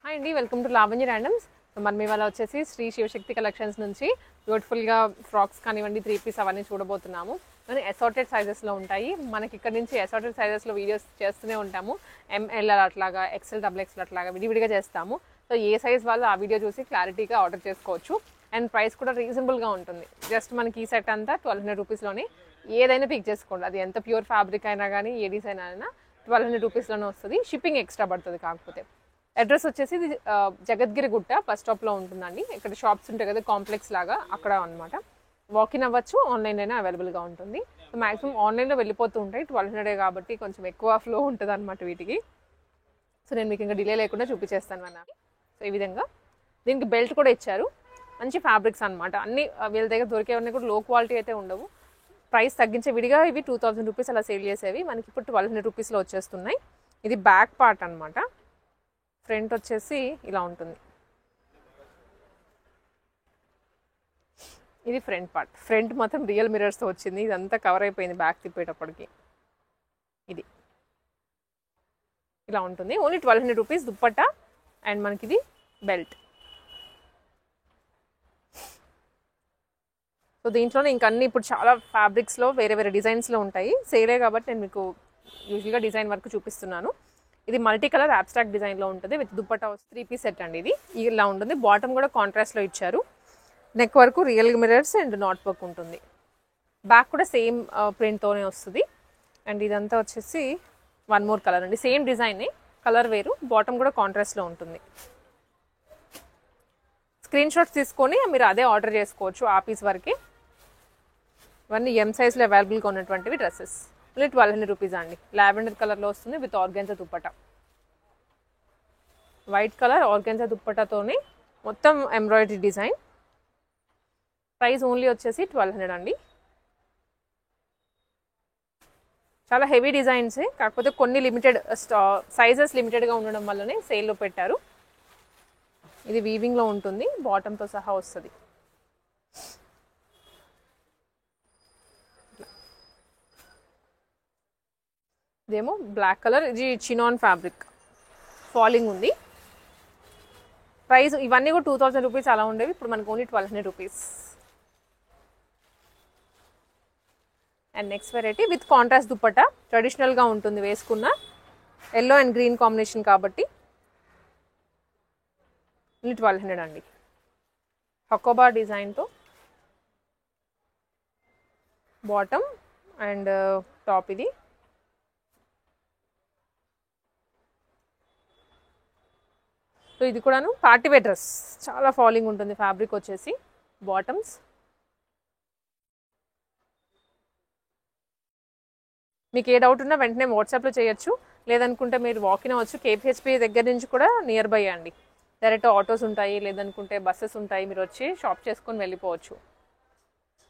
Hi అండి, welcome to Lavanya randoms. So మనం ఇవాళ వచ్చేసి శ్రీ శివశక్తి కలెక్షన్స్ నుంచి బ్యూటిఫుల్గా ఫ్రాక్స్ కానివ్వండి, 3 పీస్ అవన్నీ చూడబోతున్నాము. కానీ అసార్టెడ్ సైజెస్లో ఉంటాయి. మనకి ఇక్కడ నుంచి అసార్టెడ్ సైజెస్లో వీడియోస్ చేస్తూనే ఉంటాము. ఎంఎల్ అట్లాగా, ఎక్స్ఎల్, XXL అట్లాగా విడివిడిగా చేస్తాము. సో ఏ సైజ్ వాళ్ళు ఆ వీడియో చూసి క్లారిటీగా ఆర్డర్ చేసుకోవచ్చు. అండ్ ప్రైస్ కూడా రీజనబుల్గా ఉంటుంది. జస్ట్ మనకి ఈ సెట్ అంతా 1200 రూపీస్లోనే ఏదైనా పిక్ చేసుకోండి. అది ఎంత ప్యూర్ ఫ్యాబ్రిక్ అయినా కానీ ఏ డిజైన్ అయినా 1200 రూపీస్లోనే వస్తుంది. షిప్పింగ్ ఎక్స్ట్రా పడుతుంది. కాకపోతే అడ్రస్ వచ్చేసి ఇది జగద్గిరి గుట్ట బస్ స్టాప్లో ఉంటుందండి. ఇక్కడ షాప్స్ ఉంటాయి కదా, కాంప్లెక్స్ లాగా, అక్కడ అనమాట. వాకిన్ అవ్వచ్చు, ఆన్లైన్ అయినా అవైలబుల్గా ఉంటుంది. సో మ్యాక్సిమం ఆన్లైన్లో వెళ్ళిపోతూ ఉంటాయి. 1200 కాబట్టి కొంచెం ఎక్కువ ఫ్లో ఉంటుంది అనమాట వీటికి. సో నేను మీకు ఇంకా డిలే లేకుండా చూపించేస్తాను అన్నమాట. సో ఈ విధంగా దీనికి బెల్ట్ కూడా ఇచ్చారు. మంచి ఫ్యాబ్రిక్స్ అనమాట. అన్ని వీళ్ళ దగ్గర దొరికేవన్నీ కూడా లో క్వాలిటీ అయితే ఉండవు. ప్రైస్ తగ్గించే విడిగా ఇవి 2000 రూపీస్ అలా సేల్ చేసేవి మనకి ఇప్పుడు 1200 రూపీస్లో వచ్చేస్తున్నాయి. ఇది బ్యాక్ పార్ట్ అనమాట. ఫ్రంట్ వచ్చేసి ఇలా ఉంటుంది. ఇది ఫ్రంట్ పార్ట్. ఫ్రంట్ మాత్రం రియల్ మిరర్స్తో వచ్చింది. ఇదంతా కవర్ అయిపోయింది బ్యాక్ తిప్పేటప్పటికి. ఇది ఇలా ఉంటుంది. ఓన్లీ 1200 రూపీస్ దుప్పట్టా అండ్ మనకి ఇది బెల్ట్. సో దీంట్లోనే ఇంకా అన్ని ఇప్పుడు చాలా ఫ్యాబ్రిక్స్లో వేరే వేరే డిజైన్స్లో ఉంటాయి. సేలే కాబట్టి నేను మీకు యూజువల్గా డిజైన్ వరకు చూపిస్తున్నాను. ఇది మల్టీ కలర్ అబ్స్ట్రాక్ట్ డిజైన్లో ఉంటుంది. విత్ దుప్పట్టా 3 పీస్ సెట్ అండి. ఇది ఇలా ఉంటుంది. బాటమ్ కూడా కాంట్రాస్ట్లో ఇచ్చారు. నెక్ వరకు real mirrors and not work ఉంటుంది. బ్యాక్ కూడా సేమ్ ప్రింట్తోనే వస్తుంది. అండ్ ఇదంతా వచ్చేసి వన్ మోర్ కలర్ అండి. సేమ్ డిజైనే, కలర్ వేరు. బాటమ్ కూడా కాంట్రాస్ట్లో ఉంటుంది. స్క్రీన్ షాట్స్ తీసుకొని మీరు అదే ఆర్డర్ చేసుకోవచ్చు ఆ పీస్ వరకే. ఇవన్నీ ఎం సైజ్లో అవైలబుల్గా ఉన్నటువంటివి డ్రెస్సెస్. ఓన్లీ 1200 రూపీస్ అండి. లావెండర్ కలర్లో వస్తుంది with organza dupatta. White colour organza దుప్పట్టాతోనే మొత్తం ఎంబ్రాయిడరీ డిజైన్. ప్రైస్ ఓన్లీ వచ్చేసి 1200 అండి. చాలా హెవీ డిజైన్సే, కాకపోతే కొన్ని లిమిటెడ్ సైజెస్ లిమిటెడ్గా ఉండడం వల్లనే సేల్లో పెట్టారు. ఇది వీవింగ్లో ఉంటుంది, బాటంతో సహా వస్తుంది. ఇదేమో బ్లాక్ కలర్. ఇది చినాన్ ఫ్యాబ్రిక్, ఫాలింగ్ ఉంది. ప్రైస్ ఇవన్నీ కూడా 2000 రూపీస్ అలా ఉండేవి. ఇప్పుడు మనకు only 1200 rupees. And next variety with contrast dupatta. ట్రెడిషనల్గా ఉంటుంది వేసుకున్న. ఎల్లో అండ్ గ్రీన్ కాంబినేషన్ కాబట్టి ఓన్లీ 1200 అండి. హకోబా డిజైన్తో బాటమ్ అండ్ టాప్. ఇది సో ఇది కూడాను పార్టీవేర్ డ్రెస్. చాలా ఫాలింగ్ ఉంటుంది ఫ్యాబ్రిక్ వచ్చేసి. బాటమ్స్ మీకు ఏ డౌట్ ఉన్నా వెంటనే వాట్సాప్లో చేయొచ్చు. లేదనుకుంటే మీరు వాకిన్ అవ్వచ్చు. కేపీహెచ్పీ దగ్గర నుంచి కూడా నియర్ బై అండి. డైరెక్ట్ ఆటోస్ ఉంటాయి, లేదనుకుంటే బస్సెస్ ఉంటాయి. మీరు వచ్చి షాప్ చేసుకొని వెళ్ళిపోవచ్చు.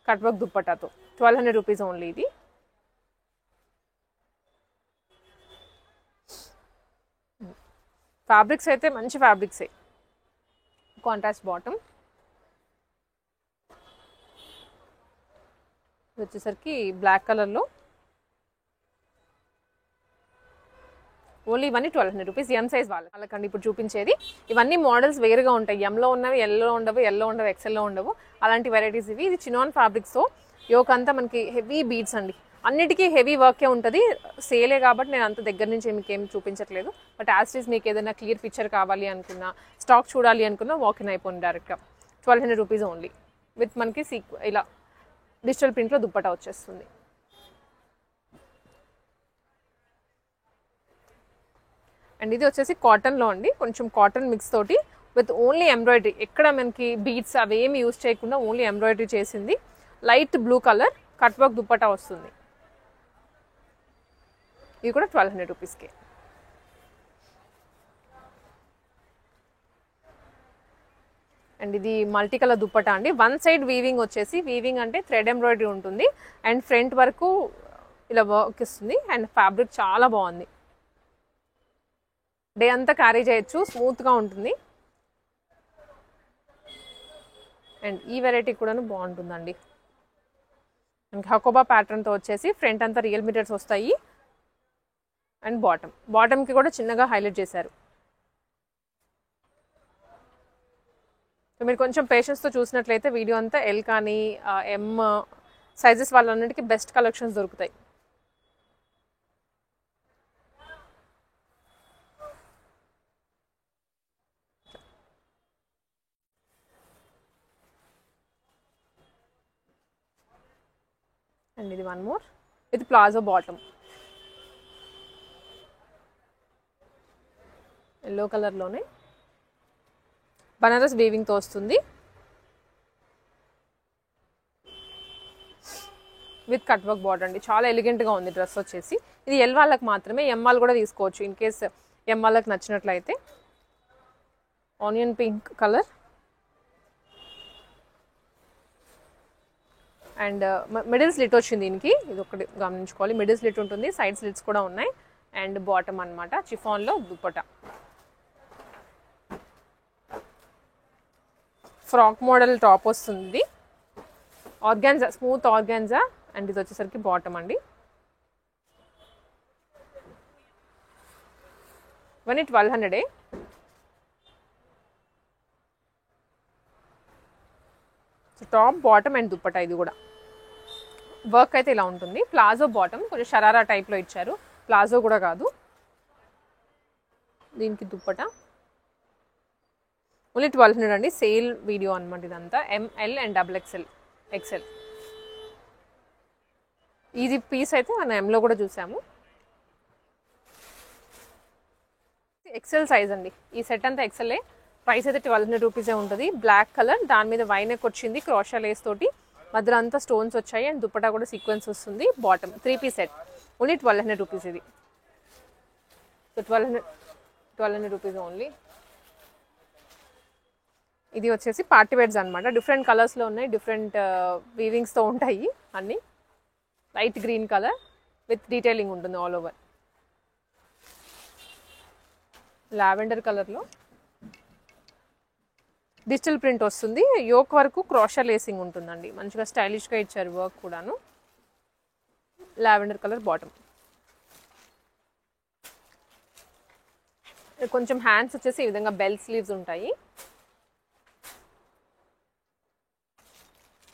కట్ వర్క్ దుప్పటాతో 1200 రూపీస్ ఓన్లీ. ఇది ఫ్యాబ్రిక్స్ అయితే మంచి ఫ్యాబ్రిక్సే. కాంట్రాస్ట్ బాటమ్ వచ్చేసరికి బ్లాక్ కలర్లో. ఓన్లీ ఇవన్నీ 1200 రూపీస్. ఎం సైజ్ వాళ్ళకండి ఇప్పుడు చూపించేది. ఇవన్నీ మోడల్స్ వేరుగా ఉంటాయి. ఎంలో ఉన్నవి ఎల్లో ఉండవు, ఎక్సెల్లో ఉండవు. అలాంటి వెరైటీస్ ఇవి. ఇది చినాన్ ఫ్యాబ్రిక్స్తో యోక్ అంతా మనకి హెవీ బీడ్స్ అండి. అన్నిటికీ హెవీ వర్కే ఉంటుంది. సేలే కాబట్టి నేను అంత దగ్గర నుంచి మీకు ఏమి చూపించట్లేదు. బట్ యాజ్ ఇట్ ఈస్ మీకు ఏదైనా క్లియర్ పిక్చర్ కావాలి అనుకున్నా, స్టాక్ చూడాలి అనుకున్నా వాకిన్ అయిపోయింది డైరెక్ట్గా. 1200 రూపీస్ ఓన్లీ. విత్ మనకి ఇలా డిజిటల్ ప్రింట్లో దుప్పటా వచ్చేస్తుంది. అండ్ ఇది వచ్చేసి కాటన్లో అండి. కొంచెం కాటన్ మిక్స్ తోటి విత్ ఓన్లీ ఎంబ్రాయిడరీ. ఎక్కడ మనకి బీడ్స్ అవేమి యూజ్ చేయకుండా ఓన్లీ ఎంబ్రాయిడరీ చేసింది. Light blue colour cut work dupatta వస్తుంది. ఇది కూడా 1200 రూపీస్కే. అండ్ ఇది మల్టీ కలర్ దుప్పటా అండి. వన్ సైడ్ వీవింగ్ వచ్చేసి, వీవింగ్ అంటే థ్రెడ్ ఎంబ్రాయిడరీ ఉంటుంది. అండ్ ఫ్రంట్ వరకు ఇలా వర్క్ ఇస్తుంది. అండ్ ఫ్యాబ్రిక్ చాలా బాగుంది. డే అంతా క్యారీ చేయొచ్చు, స్మూత్గా ఉంటుంది. అండ్ ఈ వెరైటీ కూడాను బాగుంటుందండి. మనకి హకోబా ప్యాటర్న్తో వచ్చేసి ఫ్రంట్ అంతా రియల్ మిరర్స్ వస్తాయి. అండ్ బాటమ్కి కూడా చిన్నగా హైలైట్ చేశారు. సో మీరు కొంచెం పేషెన్స్తో చూసినట్లయితే వీడియో అంతా ఎల్ కానీ ఎమ్ సైజెస్ వాళ్ళన్నిటికీ బెస్ట్ కలెక్షన్స్ దొరుకుతాయి. అండ్ ఇది one more with palazzo bottom, yellow కలర్లోనే బనారస్ వీవింగ్తో వస్తుంది విత్ కట్ వర్క్ బార్డర్ అండి. చాలా ఎలిగెంట్గా ఉంది డ్రెస్ వచ్చేసి. ఇది ఎల్ వాళ్ళకి మాత్రమే, ఎం వాళ్ళు కూడా తీసుకోవచ్చు ఇన్ కేస్ ఎం వాళ్ళకి నచ్చినట్లయితే. Onion pink colour and middle slit వచ్చింది దీనికి, ఇది ఒకటి గమనించుకోవాలి. మిడిల్ స్లిట్ ఉంటుంది, సైడ్ స్లిట్స్ కూడా ఉన్నాయి. అండ్ బాటమ్ అనమాట చిఫాన్లో దుపట్టా. ఫ్రాక్ మోడల్ టాప్ వస్తుంది, ఆర్గాన్జా, స్మూత్ ఆర్గాన్జా. అండ్ ఇది వచ్చేసరికి బాటమ్ అండి. ఇవన్నీ 1200. Top bottom and dupatta. ఇది కూడా వర్క్ అయితే ఇలా ఉంటుంది. ప్లాజో బాటమ్, కొంచెం షరారా టైప్లో ఇచ్చారు, ప్లాజో కూడా కాదు. దీనికి దుప్పటా ఓన్లీ 1200 అండి. సేల్ వీడియో అనమాట ఇదంతా. M L and double XL. ఇది పీస్ అయితే మనం ఎంలో కూడా చూసాము. ఎక్సెల్ సైజ్ అండి, ఈ సెట్ అంతా ఎక్సెల్ఏ. ప్రైస్ అయితే 1200 రూపీసే ఉంటుంది. బ్లాక్ కలర్, దాని మీద వైనెక్ వచ్చింది క్రోషా లేస్ తోటి, మధ్యలో అంతా స్టోన్స్ వచ్చాయి. అండ్ దుపట్టా కూడా సీక్వెన్స్ వస్తుంది. Bottom 3 piece set, only 1200 rupees ఇది. So 1200 rupees only. ఇది వచ్చేసి పార్టీ వేర్స్ అనమాట. డిఫరెంట్ కలర్స్లో ఉన్నాయి, డిఫరెంట్ వీవింగ్స్తో ఉంటాయి అన్నీ. Light green colour with detailing ఉంటుంది ఆల్ ఓవర్. లావెండర్ కలర్లో డిజిటల్ ప్రింట్ వస్తుంది. యోక్ వరకు క్రోషా లేసింగ్ ఉంటుందండి, మంచిగా స్టైలిష్గా ఇచ్చారు వర్క్ కూడాను. Lavender colour bottom. కొంచెం హ్యాండ్స్ వచ్చేసి ఈ విధంగా బెల్ స్లీవ్స్ ఉంటాయి.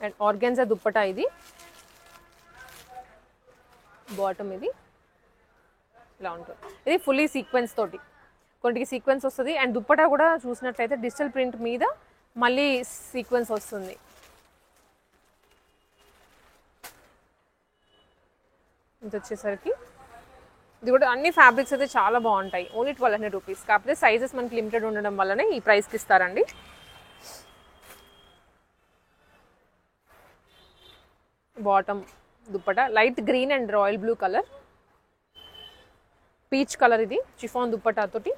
అండ్ ఆర్గాన్జా దుప్పటా ఇది, బాటమ్ ఇది ఇలా ఉంటుంది. ఇది ఫుల్లీ సీక్వెన్స్ తోటి, కొన్నిటికి సీక్వెన్స్ వస్తుంది. అండ్ దుప్పటా కూడా చూసినట్లయితే డిజిటల్ ప్రింట్ మీద మళ్ళీ సీక్వెన్స్ వస్తుంది. ఇది వచ్చేసరికి ఇది కూడా అన్ని ఫ్యాబ్రిక్స్ అయితే చాలా బాగుంటాయి. Only 1200 rupees. కాకపోతే సైజెస్ మనకి లిమిటెడ్ ఉండడం వల్లనే ఈ ప్రైస్కి ఇస్తారండి. Bottom dupatta light green and royal blue colour, peach colour. ఇది చిఫాన్ దుప్పటా తోటి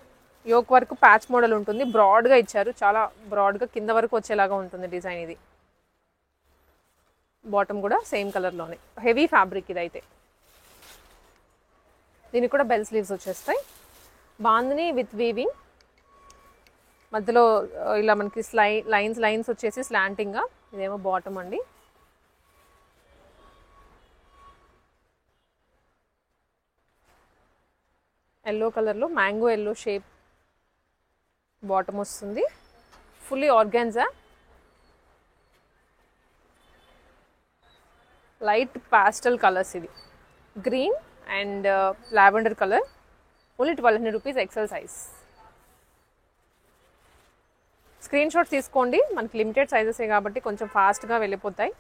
యోక్ వర్క్ ప్యాచ్ మోడల్ ఉంటుంది. బ్రాడ్గా ఇచ్చారు, చాలా బ్రాడ్గా కింద వరకు వచ్చేలాగా ఉంటుంది డిజైన్ ఇది. బాటమ్ కూడా సేమ్ కలర్లోనే, హెవీ ఫ్యాబ్రిక్ ఇదైతే. దీనికి కూడా బెల్ స్లీవ్స్ వచ్చేస్తాయి. బాందిని విత్ వీవింగ్, మధ్యలో ఇలా మనకి లైన్స్ వచ్చేసి స్లాంటింగ్గా. ఇదేమో బాటమ్ అండి. ఎల్లో కలర్లో మ్యాంగో ఎల్లో షేప్ బాటమ్ వస్తుంది. Fully organza, light pastel colours. ఇది green and lavender colour. Only 1200 rupees, XL size. Screen shot తీసుకోండి, మనకి లిమిటెడ్ సైజెసే కాబట్టి కొంచెం ఫాస్ట్గా వెళ్ళిపోతాయి.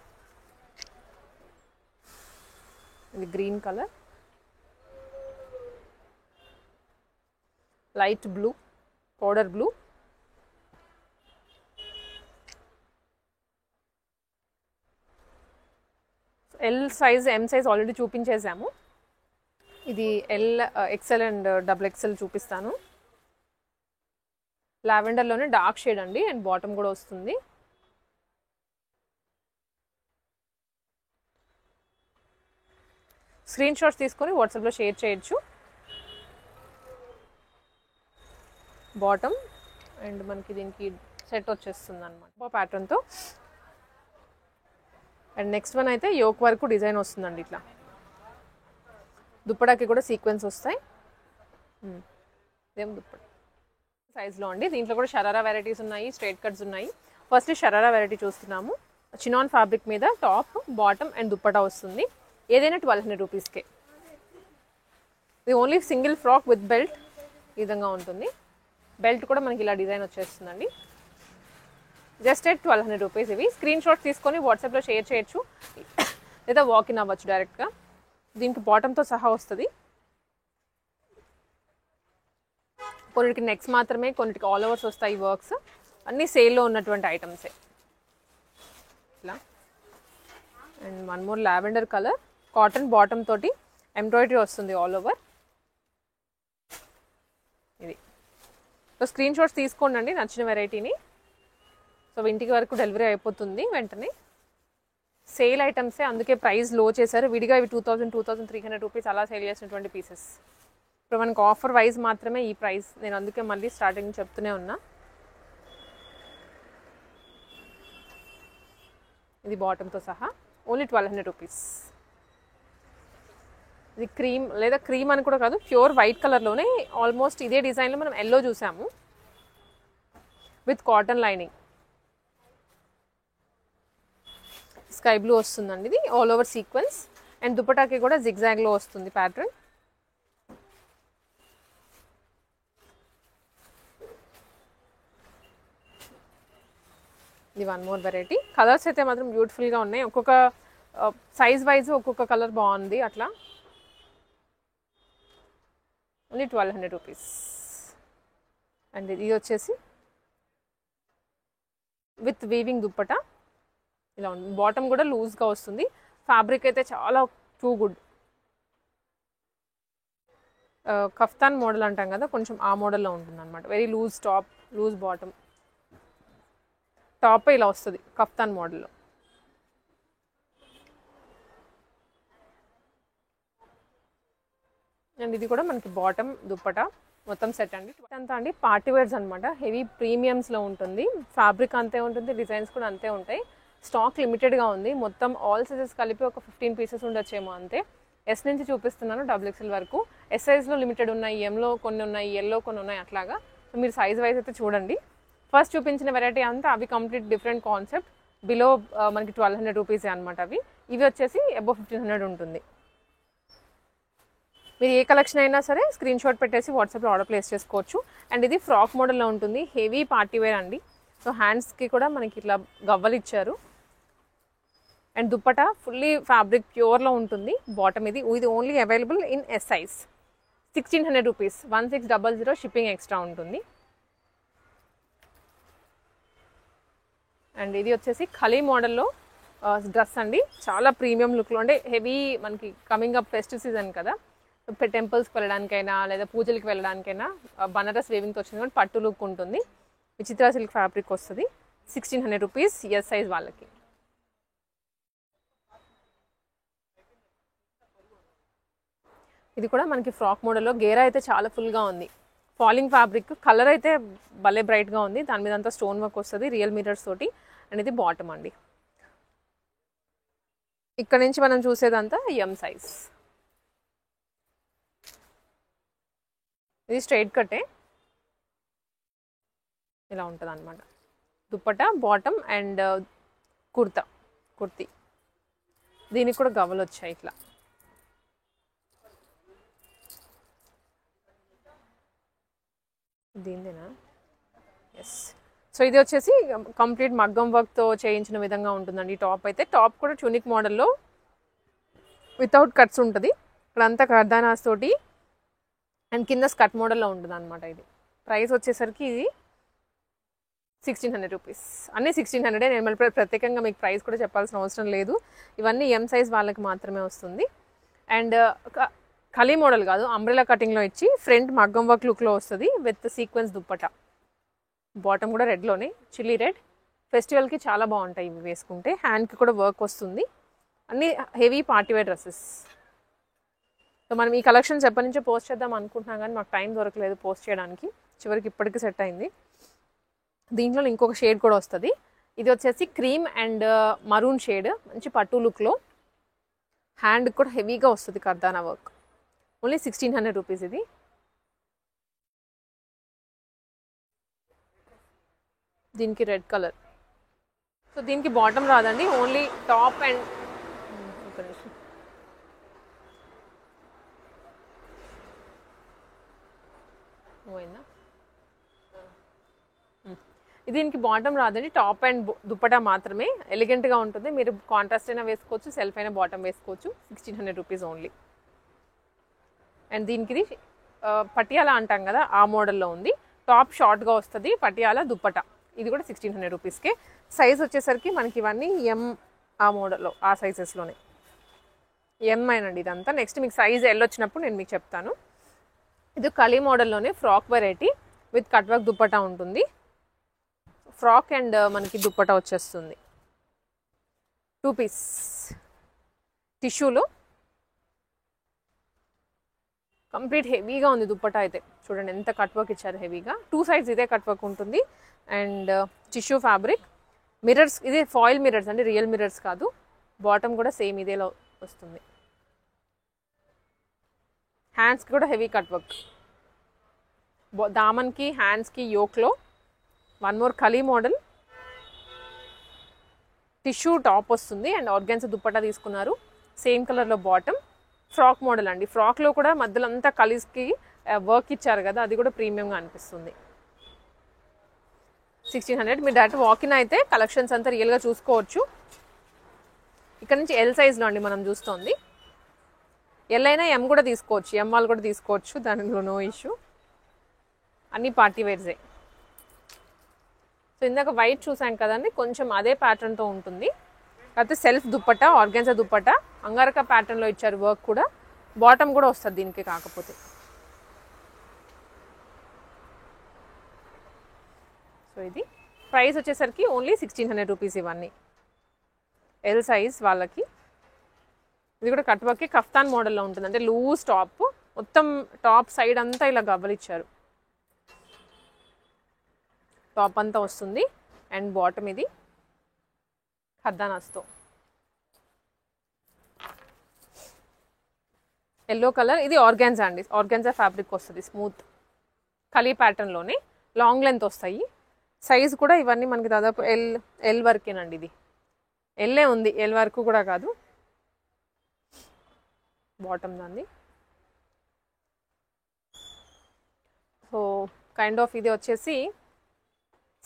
ఇది గ్రీన్ colour, light blue, powder blue. L size, M size already చూపించేసాము. ఇది L, XL and double XL చూపిస్తాను. లావెండర్లోనే డార్క్ షేడ్ అండి. అండ్ బాటమ్ కూడా వస్తుంది. స్క్రీన్ షాట్స్ తీసుకొని వాట్సాప్లో షేర్ చేయొచ్చు. బాటమ్ అండ్ మనకి దీనికి సెట్ వచ్చేస్తుంది అనమాట ప్యాటర్న్తో. అండ్ నెక్స్ట్ వన్ అయితే యోక్ వరకు డిజైన్ వస్తుందండి. ఇట్లా దుప్పటాకి కూడా సీక్వెన్స్ వస్తాయి. ఇదేం దుప్పట సైజ్లో అండి. దీంట్లో కూడా షరారా వెరైటీస్ ఉన్నాయి, స్ట్రైట్ కట్స్ ఉన్నాయి. ఫస్ట్ షరారా వెరైటీ చూస్తున్నాము. చినాన్ ఫ్యాబ్రిక్ మీద టాప్, బాటమ్ అండ్ దుప్పటా వస్తుంది. ఏదైనా 1200 రూపీస్కే. ఇది only single frock with belt ఈ విధంగా ఉంటుంది. బెల్ట్ కూడా మనకి ఇలా డిజైన్ వచ్చేస్తుందండి. Just at 1200 rupees. ఇవి స్క్రీన్ షాట్ తీసుకొని వాట్సాప్లో షేర్ చేయొచ్చు, లేదా వాకిన్ అవ్వచ్చు డైరెక్ట్గా. దీనికి బాటంతో సహా వస్తుంది. కొన్నిటికి నెక్స్ మాత్రమే, కొన్నిటికి ఆల్ ఓవర్స్ వస్తాయి వర్క్స్. అన్నీ సేల్లో ఉన్నటువంటి ఐటమ్సే. ఇలా and one more lavender colour, cotton bottom తోటి ఎంబ్రాయిడరీ వస్తుంది ఆల్ ఓవర్. ఇది సో స్క్రీన్ షాట్స్ తీసుకోండి నచ్చిన వెరైటీని. సో ఇంటికి వరకు డెలివరీ అయిపోతుంది వెంటనే. సేల్ ఐటమ్సే, అందుకే ప్రైస్ లో చేశారు. విడిగా ఇవి 2300 రూపీస్ అలా సేల్ చేసినటువంటి పీసెస్. ఇప్పుడు మనకు ఆఫర్ వైజ్ మాత్రమే ఈ ప్రైస్. నేను అందుకే మళ్ళీ స్టార్టింగ్ చెప్తూనే ఉన్నా. ఇది బాటంతో సహా ఓన్లీ 1200 రూపీస్. ఇది క్రీమ్ లేదా క్రీమ్ అని కూడా కాదు, ప్యూర్ వైట్ కలర్లోనే ఆల్మోస్ట్ ఇదే డిజైన్లో మనం ఎల్లో చూసాము with cotton lining. Sky blue వస్తుందండి. ఇది ఆల్ ఓవర్ సీక్వెన్స్ అండ్ దుపటాకి కూడా జిగ్జాగ్లో వస్తుంది ప్యాటర్న్. ఇది వన్ మోర్ వెరైటీ. కలర్స్ అయితే మాత్రం బ్యూటిఫుల్గా ఉన్నాయి. ఒక్కొక్క సైజ్ వైజ్ ఒక్కొక్క కలర్ బాగుంది. అట్లా ఓన్లీ 1200 రూపీస్. అండ్ ఇది వచ్చేసి విత్ వీవింగ్ దుప్పటా ఇలా ఉంది. బాటమ్ కూడా లూజ్గా వస్తుంది. ఫ్యాబ్రిక్ అయితే చాలా టూ గుడ్. కఫ్తాన్ మోడల్ అంటాం కదా, కొంచెం ఆ మోడల్లో ఉంటుంది అనమాట. Very loose top, loose bottom. Top ఇలా వస్తుంది కఫ్తాన్ మోడల్లో. అండ్ ఇది కూడా మనకి బాటమ్ దుప్పటా మొత్తం సెట్ అండి. అంతా అండి పార్టీ వేర్స్ అనమాట. హెవీ ప్రీమియమ్స్లో ఉంటుంది. ఫ్యాబ్రిక్ అంతే ఉంటుంది, డిజైన్స్ కూడా అంతే ఉంటాయి. స్టాక్ లిమిటెడ్గా ఉంది. మొత్తం ఆల్ సైజెస్ కలిపి ఒక 15 పీసెస్ ఉండొచ్చేమో అంతే. ఎస్ నుంచి చూపిస్తున్నాను XXL వరకు. ఎస్ సైజ్లో లిమిటెడ్ ఉన్నాయి, ఎంలో కొన్ని ఉన్నాయి, ఎల్లో కొన్ని ఉన్నాయి అట్లాగా. సో మీరు సైజ్ వైజ్ అయితే చూడండి. ఫస్ట్ చూపించిన వెరైటీ అంతా అవి కంప్లీట్ డిఫరెంట్ కాన్సెప్ట్. బిలో మనకి 1200 రూపీసే అనమాట అవి. ఇవి వచ్చేసి అబోవ్ 1500 ఉంటుంది. మీరు ఏ కలెక్షన్ అయినా సరే స్క్రీన్ షాట్ పెట్టేసి వాట్సాప్లో ఆర్డర్ ప్లేస్ చేసుకోవచ్చు. అండ్ ఇది ఫ్రాక్ మోడల్లో ఉంటుంది. హెవీ పార్టీ వేర్ అండి. సో హ్యాండ్స్కి కూడా మనకి ఇట్లా గవ్వలు ఇచ్చారు. అండ్ దుప్పటా ఫుల్లీ ఫ్యాబ్రిక్ ప్యూర్లో ఉంటుంది. బాటమ్ ఇది only available in S size. 1600 rupees. 1600 shipping extra ఉంటుంది. అండ్ ఇది వచ్చేసి ఖలీ మోడల్లో డ్రెస్ అండి. చాలా ప్రీమియం లుక్లో, అంటే హెవీ మనకి కమింగ్ అప్ ఫెస్టివ్ సీజన్ కదా, టెంపుల్స్కి వెళ్ళడానికైనా లేదా పూజలకి వెళ్ళడానికైనా బనారస్ వేవింగ్తో వచ్చింది కాబట్టి పట్టు లుక్ ఉంటుంది. విచిత్ర సిల్క్ ఫ్యాబ్రిక్ వస్తుంది. 1600 రూపీస్ ఎస్ సైజ్ వాళ్ళకి. ఇది కూడా మనకి ఫ్రాక్ మోడల్లో గేరా అయితే చాలా ఫుల్గా ఉంది. ఫాలింగ్ ఫ్యాబ్రిక్, కలర్ అయితే భలే బ్రైట్గా ఉంది. దాని మీద అంతా స్టోన్ వర్క్ వస్తుంది రియల్ మిరర్స్ తోటి. అండ్ ఇది బాటమ్ అండి. ఇక్కడ నుంచి మనం చూసేదంతా ఎం సైజ్. ఇది స్ట్రైట్ కట్టే ఇలా ఉంటుంది అనమాట. Dupatta, bottom and kurti. దీనికి కూడా గవ్వలు వచ్చాయి ఇట్లా. దీనిదేనా? ఎస్. సో ఇది వచ్చేసి కంప్లీట్ మగ్గం వర్క్తో చేయించిన విధంగా ఉంటుందండి. టాప్ అయితే టాప్ కూడా చునిక్ మోడల్లో వితౌట్ కట్స్ ఉంటుంది. ఇక్కడంతా కర్దానాస్ తోటి అండ్ కింద స్కర్ట్ మోడల్లో ఉంటుంది అనమాట. ఇది ప్రైస్ వచ్చేసరికి ఇది 1600 రూపీస్. అన్నీ 1600. నేను మళ్ళీ ప్రత్యేకంగా మీకు ప్రైస్ కూడా చెప్పాల్సిన అవసరం లేదు. ఇవన్నీ ఎం సైజ్ వాళ్ళకి మాత్రమే వస్తుంది. అండ్ ఖలీ మోడల్ కాదు, అంబ్రెలా కటింగ్లో ఇచ్చి ఫ్రంట్ మగ్గం వర్క్ లుక్లో వస్తుంది విత్ సీక్వెన్స్ దుప్పటా. బాటమ్ కూడా రెడ్లోనే, చిల్లీ రెడ్. ఫెస్టివల్కి చాలా బాగుంటాయి ఇవి వేసుకుంటే. హ్యాండ్కి కూడా వర్క్ వస్తుంది. అన్నీ హెవీ పార్టీవేర్ డ్రెస్సెస్. సో మనం ఈ కలెక్షన్స్ ఎప్పటి నుంచో పోస్ట్ చేద్దాం అనుకుంటున్నాం కానీ మాకు టైం దొరకలేదు పోస్ట్ చేయడానికి. చివరికి ఇప్పటికీ సెట్ అయింది. దీంట్లో ఇంకొక షేడ్ కూడా వస్తుంది. ఇది వచ్చేసి క్రీమ్ అండ్ మరూన్ షేడ్, మంచి పట్టు లుక్లో. హ్యాండ్ కూడా హెవీగా వస్తుంది కర్దానా వర్క్. ఓన్లీ 1600 రూపీస్ ఇది. దీనికి రెడ్ కలర్ సో దీనికి బాటమ్ రాదండి, ఓన్లీ టాప్ అండ్ పోయిందా, దీనికి బాటమ్ రాదండి, టాప్ అండ్ దుప్పటా మాత్రమే. ఎలిగెంట్గా ఉంటుంది. మీరు కాంట్రాస్ట్ అయినా వేసుకోవచ్చు, సెల్ఫ్ అయినా బాటమ్ వేసుకోవచ్చు. 1600 రూపీస్ ఓన్లీ. అండ్ దీనికి ఇది పటియాలా అంటాం కదా, ఆ మోడల్లో ఉంది. టాప్ షార్ట్గా వస్తుంది, పటియాలా దుప్పటా. ఇది కూడా 1600 రూపీస్కే. సైజ్ వచ్చేసరికి మనకి ఇవన్నీ ఎం, ఆ మోడల్లో ఆ సైజెస్లోనే ఎంఐనండి ఇదంతా. నెక్స్ట్ మీకు సైజ్ ఎల్ వచ్చినప్పుడు నేను మీకు చెప్తాను. ఇది కలీ మోడల్లోనే frock variety with cut work dupatta ఉంటుంది. ఫ్రాక్ అండ్ మనకి దుప్పటా వచ్చేస్తుంది. 2 పీస్ టిష్యూలో కంప్లీట్ హెవీగా ఉంది దుప్పటా అయితే. చూడండి ఎంత కట్ వర్క్ ఇచ్చారు హెవీగా. 2 సైడ్స్ ఇదే కట్ వర్క్ ఉంటుంది. And tissue fabric. మిర్రర్స్ ఇదే ఫాయిల్ మిర్రర్స్ అండి, రియల్ మిర్రర్స్ కాదు. బాటమ్ కూడా సేమ్ ఇదేలో వస్తుంది. హ్యాండ్స్కి కూడా హెవీ కట్ వర్క్. దామన్కి హ్యాండ్స్కి యోక్లో 1 మోర్ కలీ మోడల్. టిష్యూ టాప్ వస్తుంది అండ్ ఆర్గాన్జా దుప్పటా తీసుకున్నారు. సేమ్ కలర్లో బాటమ్. ఫ్రాక్ మోడల్ అండి. ఫ్రాక్లో కూడా మధ్యలో అంతా కలీస్కి వర్క్ ఇచ్చారు కదా, అది కూడా ప్రీమియంగా అనిపిస్తుంది. 1600. మీరు డైరెక్ట్ వాకిన్ అయితే కలెక్షన్స్ అంతా రియల్గా చూసుకోవచ్చు. ఇక్కడ నుంచి ఎల్ సైజ్లో అండి మనం చూస్తోంది. ఎల్ అయినా ఎం కూడా తీసుకోవచ్చు, ఎం వాళ్ళు కూడా తీసుకోవచ్చు, దానిలో నో ఇష్యూ. అన్ని పార్టీ వేర్సే. సో ఇందాక వైట్ చూసాం కదండి, కొంచెం అదే ప్యాటర్న్తో ఉంటుంది. కాకపోతే సెల్ఫ్ దుప్పటా, ఆర్గాన్జా దుప్పటా, అంగారక ప్యాటర్న్లో ఇచ్చారు వర్క్ కూడా. బాటమ్ కూడా వస్తుంది దీనికి. కాకపోతే సో ఇది ప్రైస్ వచ్చేసరికి ఓన్లీ 1600 రూపీస్ ఇవన్నీ. ఎల్ సైజ్ వాళ్ళకి. ఇది కూడా కట్ వర్క్ కఫ్తాన్ మోడల్లో ఉంటుంది, అంటే లూజ్ టాప్. మొత్తం టాప్ సైడ్ అంతా ఇలా గవ్వలిచ్చారు. టాప్ అంతా వస్తుంది అండ్ బాటమ్ ఇది ఖద్దానాస్తో. Yellow colour. ఇది ఆర్గాన్జా అండి, ఆర్గాన్జా ఫ్యాబ్రిక్ వస్తుంది, స్మూత్ కలీ ప్యాటర్న్లోనే. లాంగ్ లెంత్ వస్తాయి. సైజ్ కూడా ఇవన్నీ మనకి దాదాపు ఎల్ వరకేనండి. ఇది ఎల్లే ఉంది, ఎల్ వరకు కూడా కాదు. బాటమ్ దాన్ని. సో కైండ్ ఆఫ్ ఇది వచ్చేసి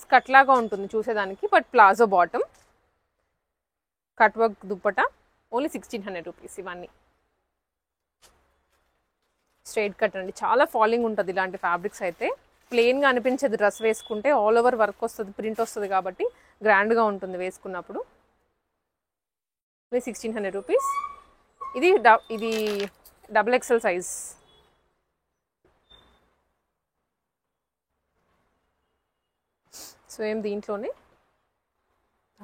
స్కట్ లాగా ఉంటుంది చూసేదానికి, but palazzo bottom, cut work dupatta. Only 1600 rupees ఇవన్నీ. స్ట్రైట్ కట్ అండి. చాలా ఫాలింగ్ ఉంటుంది ఇలాంటి ఫ్యాబ్రిక్స్ అయితే. ప్లెయిన్గా అనిపించేది డ్రెస్ వేసుకుంటే, ఆల్ ఓవర్ వర్క్ వస్తుంది, ప్రింట్ వస్తుంది కాబట్టి గ్రాండ్గా ఉంటుంది వేసుకున్నప్పుడు. 1600 రూపీస్. ఇది డబుల్ ఎక్సెల్ సైజ్. సో ఏం దీంట్లోనే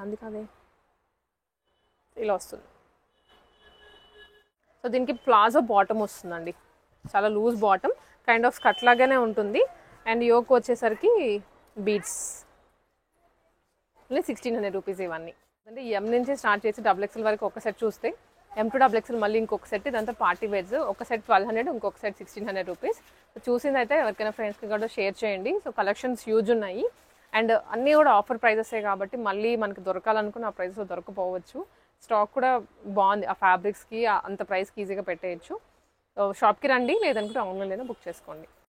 అంది కాదే ఇలా వస్తుంది. సో దీనికి ప్లాజో బాటమ్ వస్తుందండి, చాలా లూజ్ బాటమ్, కైండ్ ఆఫ్ స్కట్ లాగానే ఉంటుంది. అండ్ యోక్ వచ్చేసరికి బీడ్స్. 1600 రూపీస్ ఇవన్నీ. అంటే ఎం నుంచి స్టార్ట్ చేసి డబుల్ ఎక్సెల్ వరకు ఒక సెట్ చూస్తే, ఎం టు డబుల్ ఎక్సెల్ మళ్ళీ ఇంకొక సెట్, ఇదంతా పార్టీ వేర్స్. ఒక సెట్ 1200, ఇంకొక సెట్ 1600 రూపీస్. చూసింది అయితే ఎవరికైనా ఫ్రెండ్స్కి కూడా షేర్ చేయండి. సో కలెక్షన్స్ హ్యూజ్ ఉన్నాయి అండ్ అన్నీ కూడా ఆఫర్ ప్రైజెసే కాబట్టి మళ్ళీ మనకి దొరకాలనుకున్న ఆ ప్రైస్లో దొరకపోవచ్చు. స్టాక్ కూడా బాగుంది, ఆ ఫ్యాబ్రిక్స్కి అంత ప్రైస్కి ఈజీగా పెట్టేయచ్చు. షాప్కి రండి, లేదనుకుంటే ఆన్లైన్లో బుక్ చేసుకోండి.